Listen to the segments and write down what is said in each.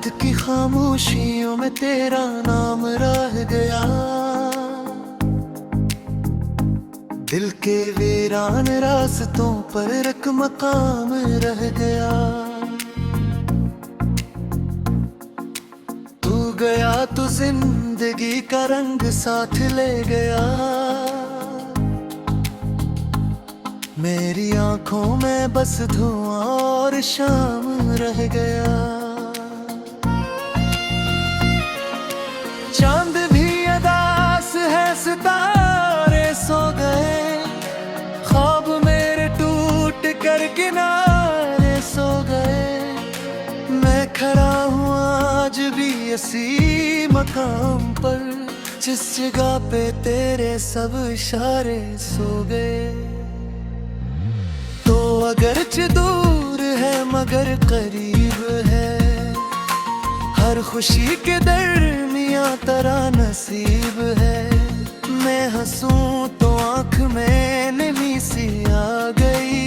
रात की खामोशियों में तेरा नाम रह गया, दिल के वीरान रास्तों पर एक मकाम रह गया। तू गया तो जिंदगी का रंग साथ ले गया, मेरी आंखों में बस धुआं और शाम रह गया। चांद भी अदास है, सितारे सो गए, ख्वाब मेरे टूट कर किनारे सो गए। मैं खड़ा हूँ आज भी इसी मकाम पर, जिस जगह पे तेरे सब इशारे सो गए। तो अगरचे दूर है मगर करीब है, हर खुशी के दरमियां तेरा नसीब है। मैं हंसूं तो आंख में नमी सी आ गई,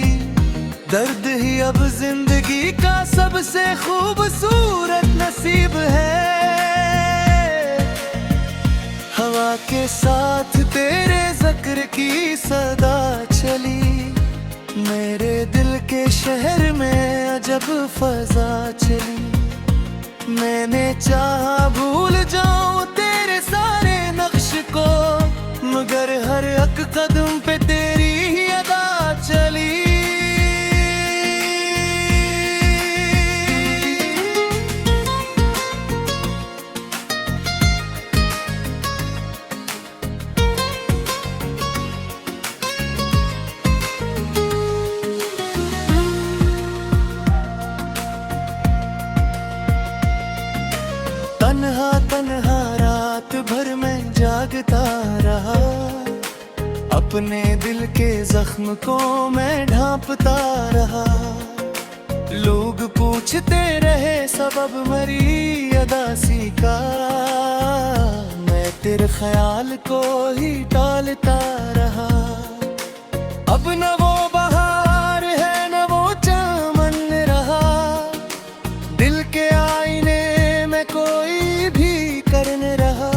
दर्द ही अब जिंदगी का सबसे खूबसूरत नसीब है। हवा के साथ तेरे जिक्र की सदा चली, मेरे दिल के शहर में अजब फजा चली। मैंने चाहा भूल जाऊं तेरे सारे नक्श को, मगर हर एक कदम पे तेरी ही अदा चली। तन्हा तन्हा रात भर मैं जागता रहा, अपने दिल के जख्म को मैं ढांपता रहा। लोग पूछते रहे सबब मेरी अदासी का, मैं तेरे ख्याल को ही टालता रहा। अब न वो बहार है न वो चमन रहा, दिल के आईने में कोई भी करने रहा।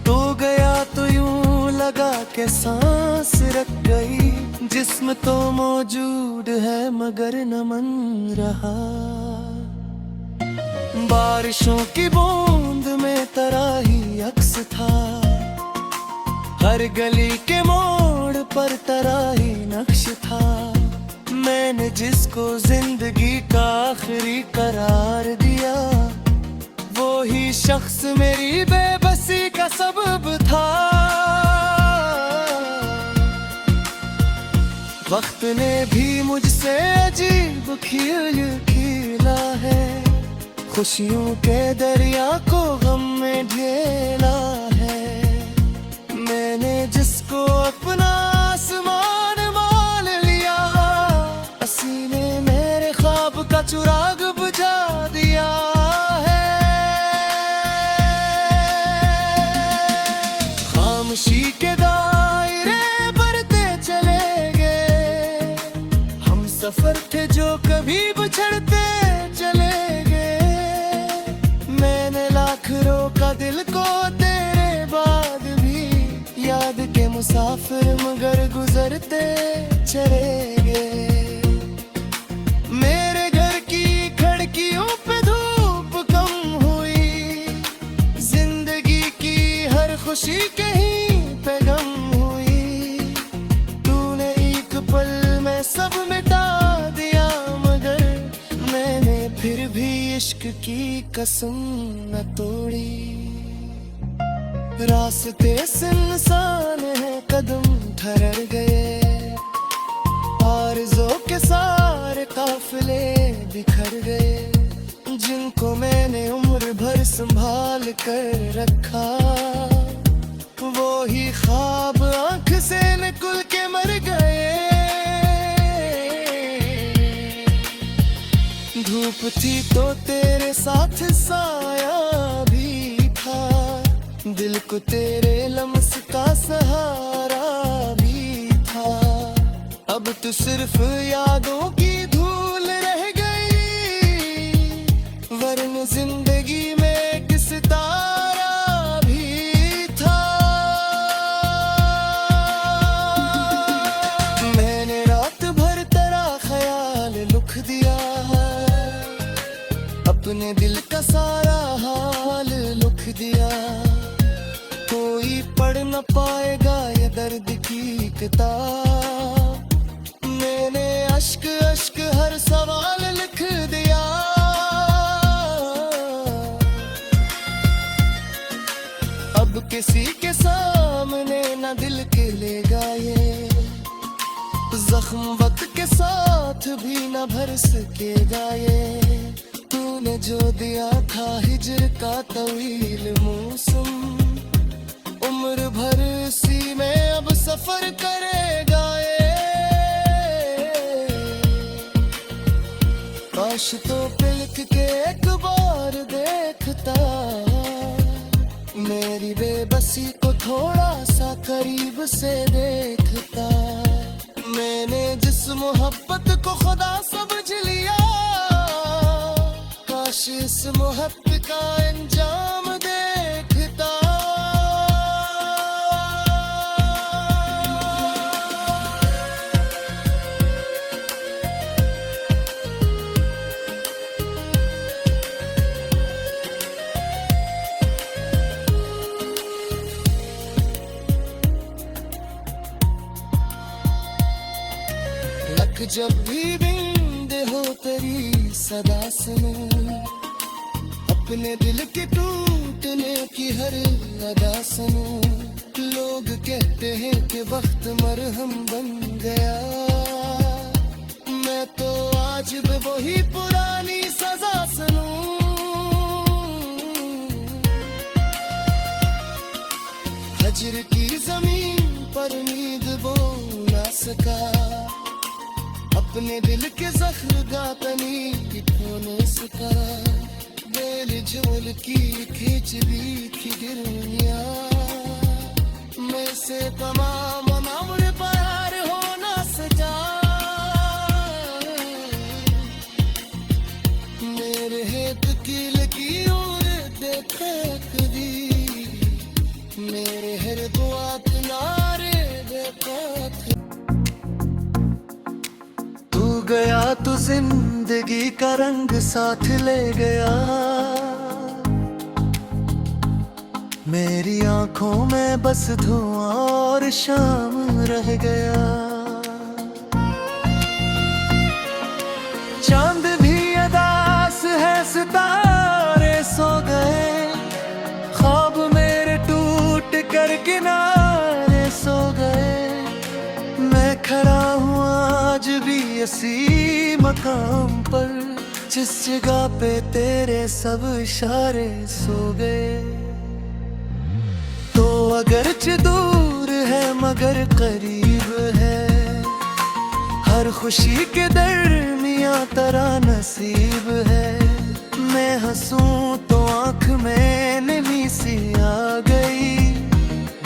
तो गया तो यूं लगा के सांस रख गई, जिस्म तो मौजूद है मगर न मन रहा। बारिशों की बूंद में तेरा ही अक्स था, हर गली के मोड़ पर तेरा ही नक्श था। मैंने जिसको जिंदगी का आखिरी करार दिया, वो ही शख्स मेरी बेबसी का सबब था। वक्त ने भी मुझसे अजीब खेल खेला है, खुशियों के दरिया को गम में ढेला है। मैंने जिसको अपना आसमान मान लिया, उसी ने मेरे ख्वाब का चिराग बुझा दिया है। खामोशी के दायरे बढ़ते चले गए, हम सफर थे जो कभी बिछड़ते चले गए। मैंने लाख रोका दिल को तेरे बाद भी, याद के मुसाफिर मगर गुजरते चले गए। मेरे घर की खिड़कियों पे धूप कम हुई, जिंदगी की हर खुशी कहीं पे गम हुई। तूने एक पल में सब मिटा दिया, मगर मैंने फिर भी इश्क की कसम न तोड़ी। रास्ते सुनसान है, कदम ठहर गए, आरज़ों के सारे काफिले बिखर गए। जिनको मैंने उम्र भर संभाल कर रखा, वो ही ख्वाब आंख से निकल के मर गए। धूप थी तो तेरे साथ साया भी था, दिल को तेरे लम्स का सहारा भी था। अब तो सिर्फ यादों की धूल रह गई, वरन पढ़ न पाएगा ये दर्द की किताब। मैंने अश्क अश्क हर सवाल लिख दिया। अब किसी के सामने न दिल खिलेगा ये, जख्म वक्त के साथ भी न भर सकेगा ये। तूने जो दिया था हिज्र का तवील मौसम, उम्र भर सी में अब सफर करेगा ये। काश तो पलक के एक बार देखता, मेरी बेबसी को थोड़ा सा करीब से देखता। मैंने जिस मोहब्बत को खुदा समझ लिया, काश इस मोहब्बत का अंजाम देखता। जब भी बिंद हो तेरी सदा सुनो, अपने दिल के टूटने की हर अदा सुनो। लोग कहते हैं कि वक्त मरहम बन गया, मैं तो आज भी वही पुरानी सजा सुनूं। हजर की जमीन पर नींद बो ना सका, अपने दिल के जख्म गातनी कितने सका। बेल झोल की खींच दी थी गिरनिया, मैं से तमाम नम्र प्यार हो ना सजा। मेरे हेत की लकीरों देखा कभी, मेरे हर दुआ किनारे देखा। गया तो जिंदगी का रंग साथ ले गया, मेरी आंखों में बस धुआं और शाम रह गया। चांद भी अदास है, सितारे सो गए, ख्वाब मेरे टूट कर किनारे सो गए। मैं खड़ा हूँ आज भी इसी मकाम पर, जिस जगह पे तेरे सब इशारे सो गए। तो अगरचे दूर है मगर करीब है, हर खुशी के दरमियां तेरा नसीब है। मैं हंसूं तो आंख में नमी सी आ गई,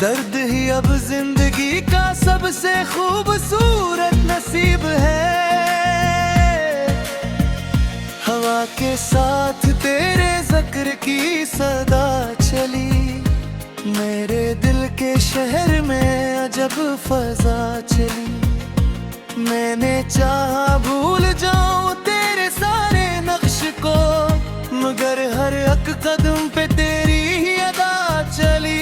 दर्द ही अब जिंदगी का सबसे खूबसूरत नसीब है। हवा के साथ तेरे जिक्र की सदा चली, मेरे दिल के शहर में अजब फजा चली। मैंने चाहा भूल जाऊं तेरे सारे नक्श को, मगर हर एक कदम पे तेरी ही अदा चली।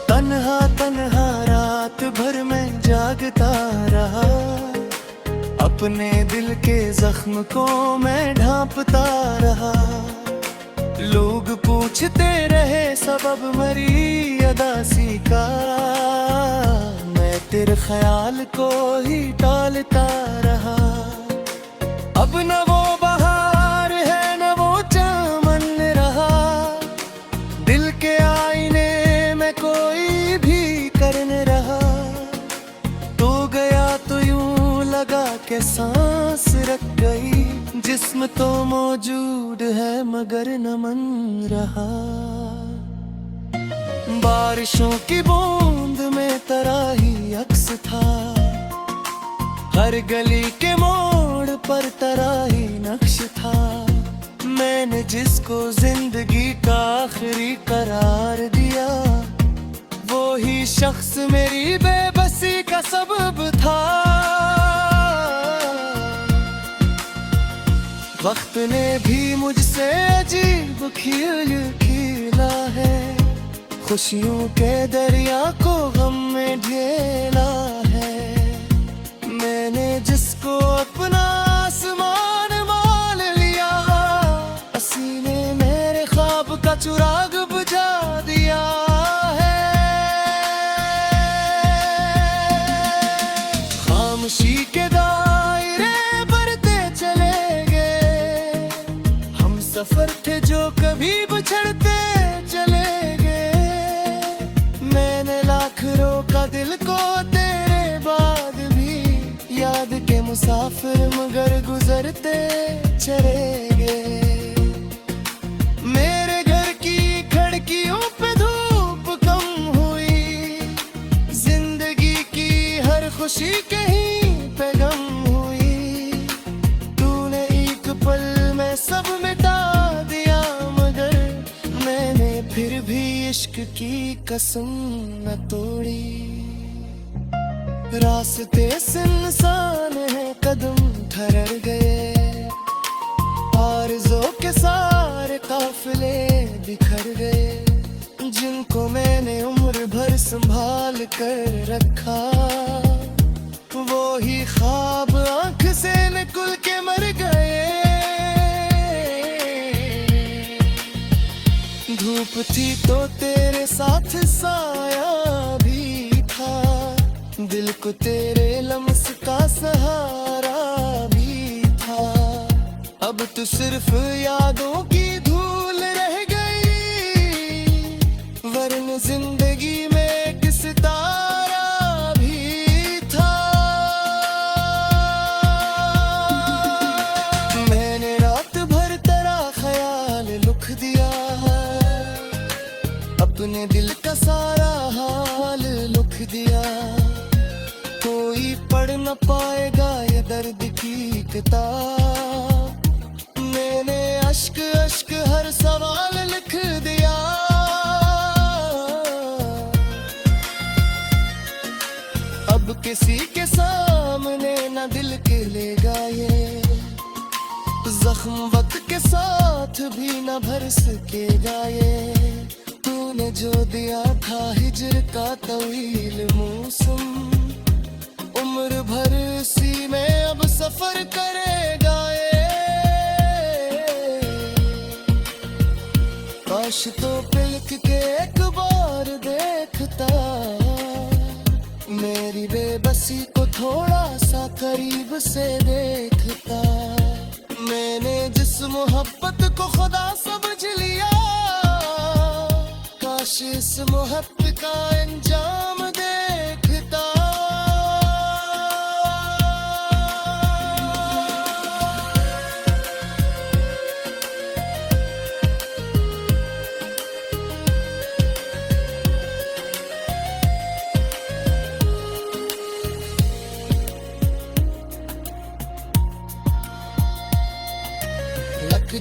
तन्हा तन्हा रात भर मैं जागता रहा, अपने दिल के जख्म को मैं ढांपता रहा। लोग पूछते रहे सबब मेरी अदासी का, मैं तेरे ख्याल को ही टालता रहा। अब न वो बहार है न वो चमन रहा, दिल के आईने में कोई भी करन रहा। तो गया तो यूं लगा के सांस रख गई, जिस्म तो मौजूद है मगर न मन रहा। बारिशों की बूंद में तेरा ही अक्स था, हर गली के मोड़ पर तेरा ही नक्श था। मैंने जिसको जिंदगी का आखिरी करार दिया, वो ही शख्स मेरी बेबसी का सबब था। वक्त ने भी मुझसे अजीब खेल खेला है, खुशियों के दरिया को गम में ढेला है। मैंने जिसको अपना आसमान मान लिया, उसी ने मेरे ख्वाब का चिराग बुझा दिया है। खामोशी के दायरे बढ़ते चले गए, हम सफर थे जो कभी बिछड़ते चले गए। मैंने लाख रोका दिल को तेरे बाद भी, याद के मुसाफिर मगर गुजरते चले गए। मेरे घर की खिड़कियों पे धूप कम हुई, जिंदगी की हर खुशी कहीं पे गम हुई। तूने एक पल में सब मिटा दिया, मगर मैंने फिर भी इश्क की कसम न तोड़ी। रास्ते सुनसान है, कदम ठहर गए, आरज़ों के सारे काफिले बिखर गए। जिनको मैंने उम्र भर संभाल कर रखा, वो ही ख्वाब आंख से निकल के मर गए। धूप थी तो तेरे साथ साया भी था, दिल को तेरे लम्स का सहारा भी था। अब तो सिर्फ यादों की धूल रह गई, वरन जिंदगी में एक सितारा भी था। मैंने रात भर तेरा ख्याल लिख दिया है, अपने दिल का सारा हाल लिख दिया। कोई पढ़ न पाएगा ये दर्द की किताब, मैंने अश्क अश्क हर सवाल लिख दिया। अब किसी के सामने न दिल के लेगा ये, जख्म वक्त के साथ भी न भर सकेगा ये। तूने जो दिया था हिजर का तवील मौसम, उम्र भर इसी में अब सफर करेगा ये। काश तो पलक के एक बार देखता, मेरी बेबसी को थोड़ा सा करीब से देखता। मैंने जिस मोहब्बत को खुदा समझ लिया, काश इस मोहब्बत का अंजाम देखता।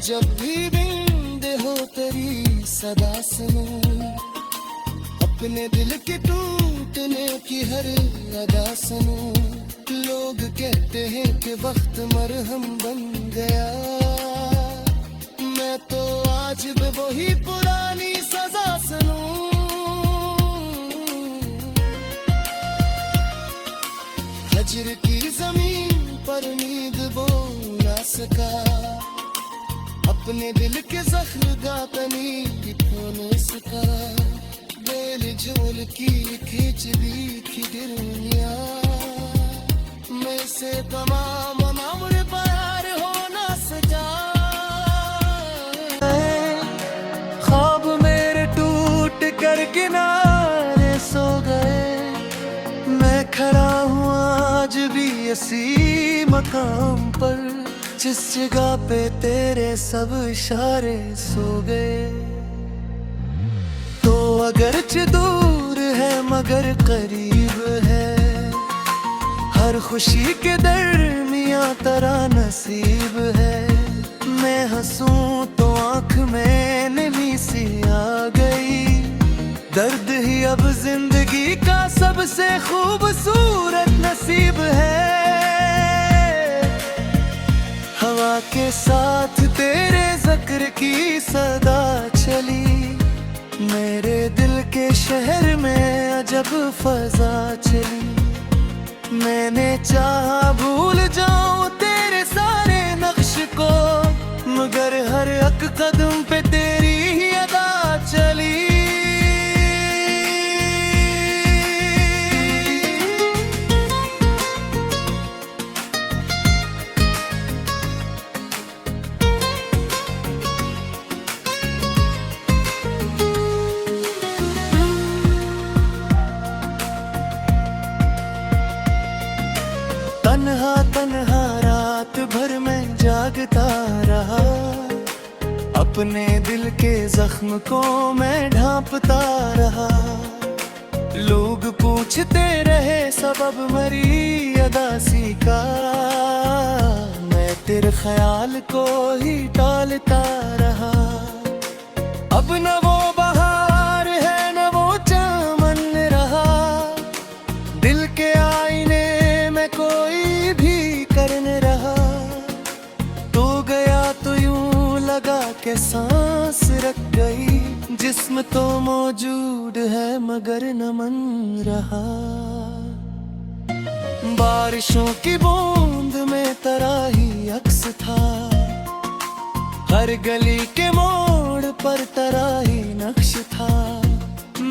जब भी बिंद हो तेरी सदा सुनूं, अपने दिल के टूटने की हर अदा सुनूं। लोग कहते हैं कि वक्त मरहम बन गया, मैं तो आज भी वही पुरानी सजा सुनूं। हजर की जमीन पर नींद बो ना सका, अपने दिल के जख्म गातनी कितों सका। बेल झोल की खींच दी थी दुनिया, मैं से तमाम उम्र प्यार होना सजा। ख्वाब मेरे टूट कर किनारे सो गए, मैं खड़ा हूँ आज भी इसी मकाम पर, जिस जगह पे तेरे सब इशारे सो गए। तो अगरचे दूर है मगर करीब है, हर खुशी के दरमियां तेरा नसीब है। मैं हंसूं तो से खूबसूरत नसीब है। हवा के साथ तेरे जिक्र की सदा चली, मेरे दिल के शहर में अजब फजा चली। मैंने चाहा भूल जाऊं तेरे सारे नक्श को, मगर हर एक कदम पे तेरी ही अदा चली। तन्हा तन्हा रात भर मैं जागता रहा, अपने दिल के जख्म को मैं ढांपता रहा। लोग पूछते रहे सबब मेरी अदासी का, मैं तेरे ख्याल को ही टालता रहा। अब न वो बहार है न वो चमन रहा, दिल के आईने में कोई भी करन रहा। तो गया तो यूं लगा के सांस रख गई, जिस्म तो मौजूद है मगर न मन रहा। बारिशों की बूंद में तराही अक्स था, हर गली के मोड़ पर तराही नक्श था।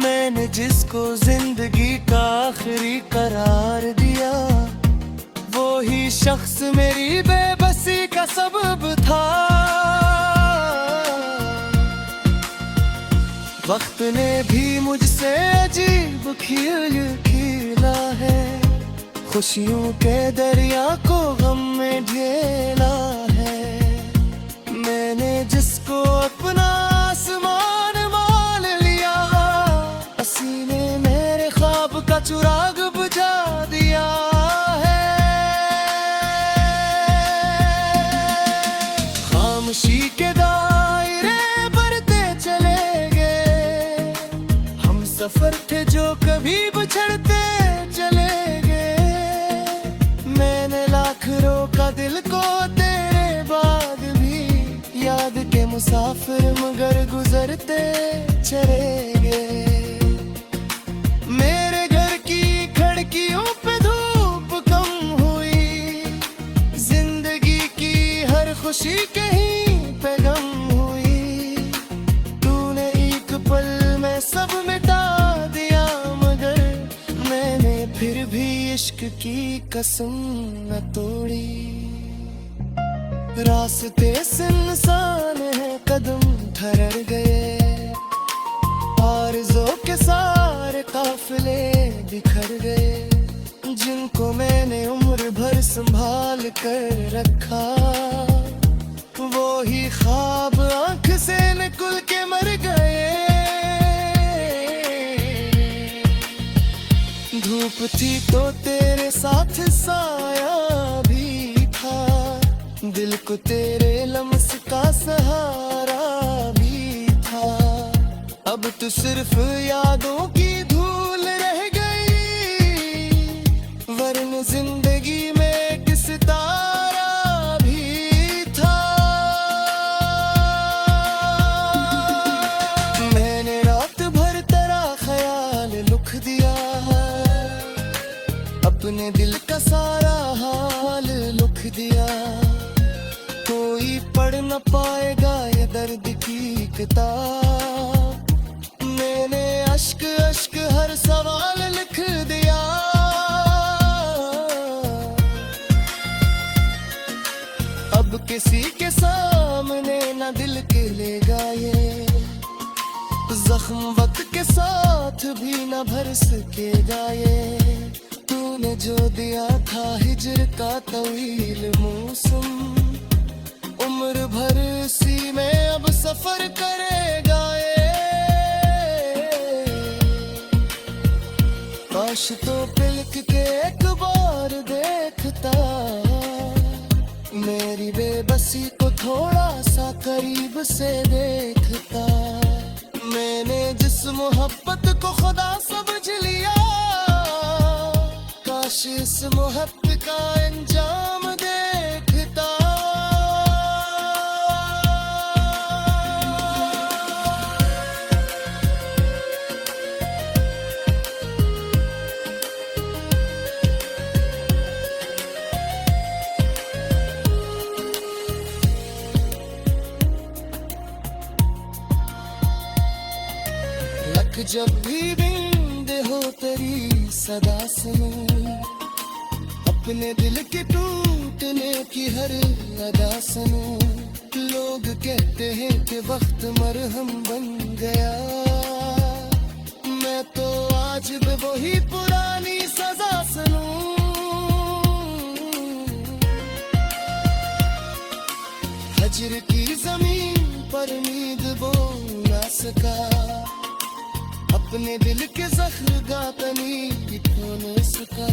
मैंने जिसको जिंदगी का आखिरी करार दिया, वो ही शख्स मेरी बेबसी का सबब था। वक्त ने भी मुझसे अजीब खेल खेला है, खुशियों के दरिया को गम में ढेला है। मैंने जिसको अपना आसमान मान लिया, सीने मेरे ख्वाब का चिराग बुझा दिया है। खामोशी के दायरे बढ़ते चले गए, हम सफर थे जो कभी बिछड़ते चले गए। मैंने लाख रोका दिल को तेरे बाद भी, याद के मुसाफिर मगर गुजरते चले गए। मेरे घर की खिड़कियों पे धूप कम हुई, जिंदगी की हर खुशी कहीं पे गम हुई। तूने एक पल में सब मिटा दिया, मगर मैंने फिर भी इश्क की कसम न तोड़ी। रास्ते सुनसान है कदम ठहर गए, आरज़ों के सारे काफिले बिखर गए। जिनको मैंने उम्र भर संभाल कर रखा, वो ही ख्वाब आंख से निकल के मर गए। धूप थी तो तेरे साथ साया भी था, दिल को तेरे लम्स का सहारा भी था। अब तो सिर्फ यादों की धूल रह गई, वरन जिंदगी में एक सितारा भी था। मैंने रात भर तेरा ख्याल लिख दिया, अपने दिल का सारा हाल लिख दिया। कोई पढ़ न पाएगा ये दर्द की किताब, मैंने अश्क अश्क हर सवाल लिख दिया। अब किसी के सामने न दिल के लेगा ये, जख्म वक्त के साथ भी न भर सकेगा ये। तूने जो दिया था हिजर का तवील मौसम, उम्र भर सी में अब सफर करेगा ये। काश तो पलक के एक बार देखता, मेरी बेबसी को थोड़ा सा करीब से देखता। मैंने जिस मोहब्बत को खुदा समझ लिया, इस मोहब्बत का अंजाम देखता। लख जब भी बिंद हो तेरी सदा सुनूं, अपने दिल के टूटने की हर अदा सुनूं। लोग कहते हैं कि वक्त मरहम बन गया, मैं तो आज भी वही पुरानी सजा सुनूं। हजर की जमीन पर नींद बो ना सका, अपने दिल के जख्म गातनी खो न सका।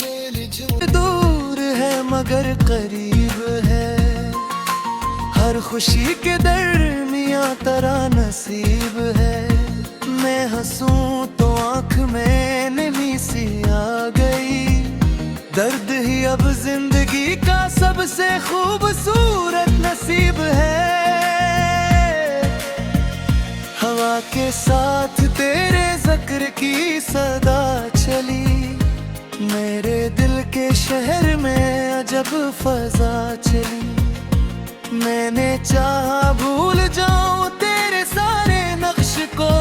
दिल जो दूर है मगर करीब है, हर खुशी के दरमियां तेरा नसीब है। मैं हंसूं तो आंख में नमी सी आ गई, दर्द ही अब जिंदगी का सबसे खूबसूरत नसीब है। हवा के साथ तेरे जिक्र की सदा चली, मेरे दिल के शहर में अजब फजा चली। मैंने चाहा भूल जाऊं तेरे सारे नक्श को,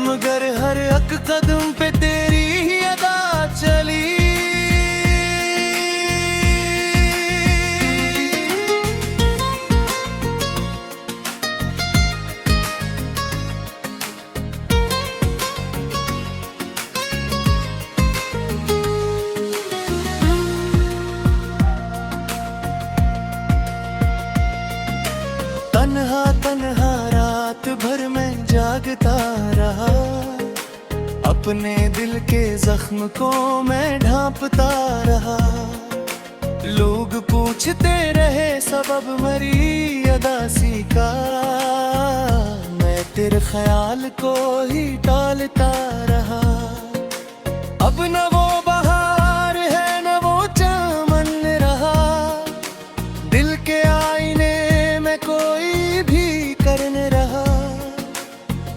मगर हर एक कदम पे तेरी ही अदा चली। तन्हा तन्हा रात भर मैं जागता रहा, अपने दिल के जख्म को मैं ढांपता रहा। लोग पूछते रहे सबब मेरी अदासी का, मैं तेरे ख्याल को ही टालता रहा। अब न वो बहार है न वो चमन रहा, दिल के आईने में कोई भी करने रहा।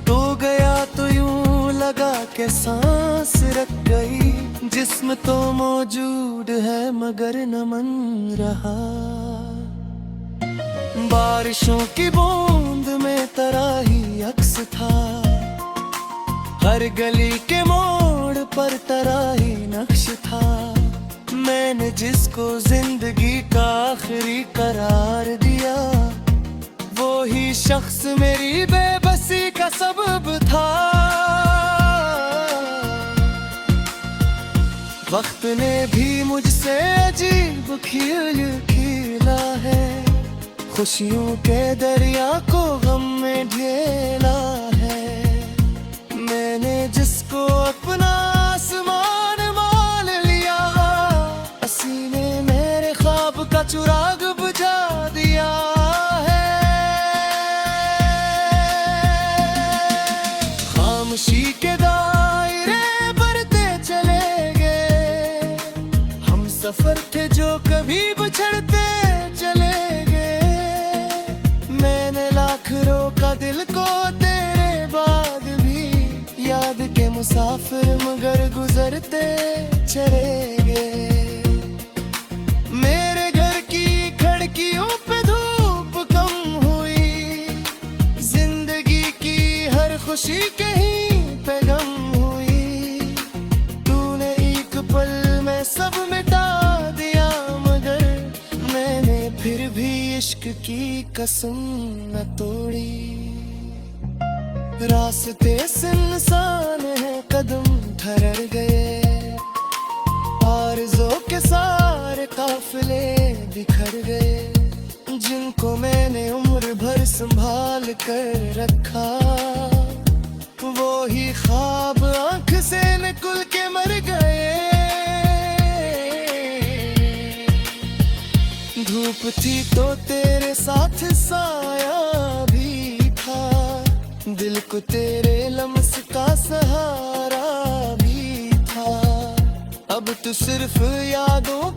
तो गया तो यूं लगा के सांस रख गई, जिस्म तो मौजूद है मगर न मन रहा। बारिशों की बूंद में तेरा ही अक्स था, हर गली के मोड़ पर तेरा ही नक्श था। मैंने जिसको जिंदगी का आखिरी करार दिया, वो ही शख्स मेरी बेबसी का सबब था। वक्त ने भी मुझसे अजीब खेल खेला है, खुशियों के दरिया को गम में ढेला है। मैंने जिसको अपना आसमान मान लिया, असी ने मेरे ख्वाब का चिराग बुझा दिया है। खामोशी के दायरे बढ़ते चले गए, हम सफर थे जो कभी बिछड़ते चले गए। मैंने लाख रोका दिल को तेरे बाद भी, याद के मुसाफिर मगर गुजरते चले गए। मेरे घर की खिड़कियों पे धूप कम हुई, जिंदगी की हर खुशी कहीं पे गम हुई। तूने एक पल में सब मिटा दिया, मगर मैंने फिर भी इश्क की कसम न तोड़ी। रास्ते सुनसान है कदम ठहर गए, आरज़ों के सारे काफिले बिखर गए। जिनको मैंने उम्र भर संभाल कर रखा, वो ही ख्वाब आंख से निकल के मर गए। धूप थी तो तेरे साथ साया भी था, दिल को तेरे लम्स का सहारा भी था। अब तू सिर्फ यादों